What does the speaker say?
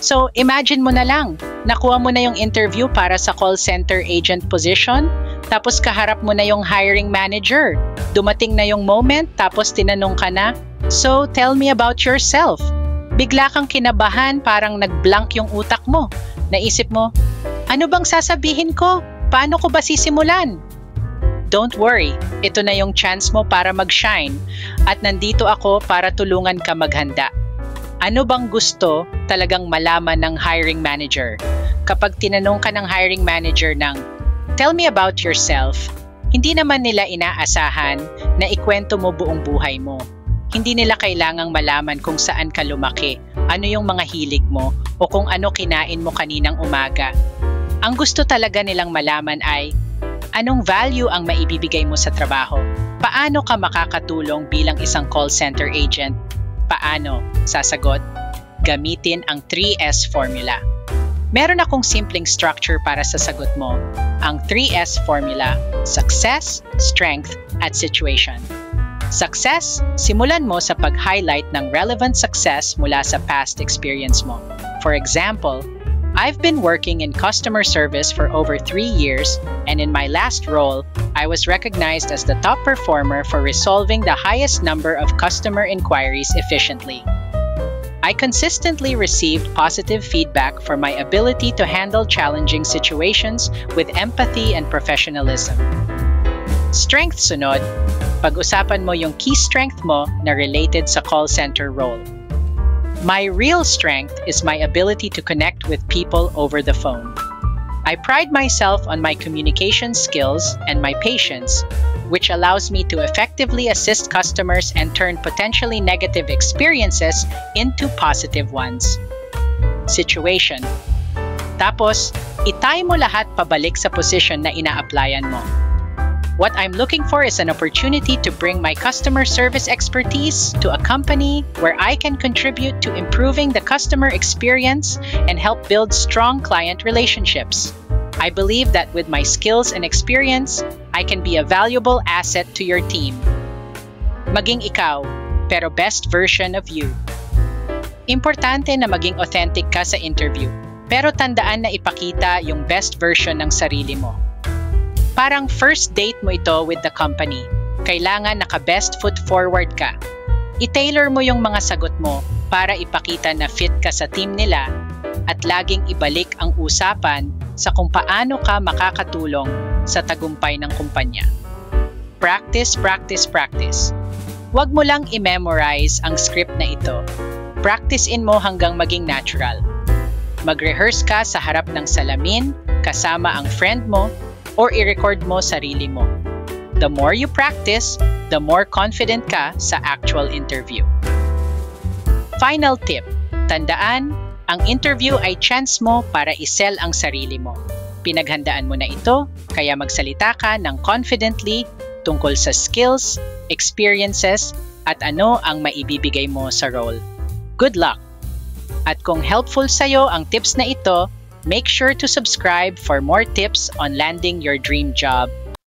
So, imagine mo na lang, nakuha mo na yung interview para sa call center agent position, tapos kaharap mo na yung hiring manager. Dumating na yung moment, tapos tinanong ka na, "So, tell me about yourself." Bigla kang kinabahan, parang nag-blank yung utak mo. Naisip mo, ano bang sasabihin ko? Paano ko ba sisimulan? Don't worry, ito na yung chance mo para mag-shine at nandito ako para tulungan ka maghanda. Ano bang gusto talagang malaman ng hiring manager? Kapag tinanong ka ng hiring manager ng, "Tell me about yourself," hindi naman nila inaasahan na ikwento mo buong buhay mo. Hindi nila kailangang malaman kung saan ka lumaki, ano yung mga hilig mo, o kung ano kinain mo kaninang umaga. Ang gusto talaga nilang malaman ay, anong value ang maibibigay mo sa trabaho? Paano ka makakatulong bilang isang call center agent? Paano? Sasagot, gamitin ang 3S formula. Meron akong simpleng structure para sa sagot mo. Ang 3S formula, success, strength, at situation. Success, simulan mo sa pag-highlight ng relevant success mula sa past experience mo. For example, I've been working in customer service for over 3 years, and in my last role, I was recognized as the top performer for resolving the highest number of customer inquiries efficiently. I consistently received positive feedback for my ability to handle challenging situations with empathy and professionalism. Strength sunod, pag-usapan mo yung key strength mo na related sa call center role. My real strength is my ability to connect with people over the phone. I pride myself on my communication skills and my patience, which allows me to effectively assist customers and turn potentially negative experiences into positive ones. Situation. Tapos, itay mo lahat pabalik sa position na ina-applyan mo. What I'm looking for is an opportunity to bring my customer service expertise to a company where I can contribute to improving the customer experience and help build strong client relationships. I believe that with my skills and experience, I can be a valuable asset to your team. Maging ikaw, pero best version of you. Importante na maging authentic ka sa interview, pero tandaan na ipakita yung best version ng sarili mo. Parang first date mo ito with the company. Kailangan naka-best foot forward ka. I-tailor mo yung mga sagot mo para ipakita na fit ka sa team nila at laging ibalik ang usapan sa kung paano ka makakatulong sa tagumpay ng kumpanya. Practice, practice, practice. Huwag mo lang i-memorize ang script na ito. Practice-in mo hanggang maging natural. Mag-rehearse ka sa harap ng salamin, kasama ang friend mo, or i-record mo sarili mo. The more you practice, the more confident ka sa actual interview. Final tip, tandaan, ang interview ay chance mo para i-sell ang sarili mo. Pinaghandaan mo na ito, kaya magsalita ka ng confidently tungkol sa skills, experiences, at ano ang maibibigay mo sa role. Good luck! At kung helpful sa'yo ang tips na ito, make sure to subscribe for more tips on landing your dream job.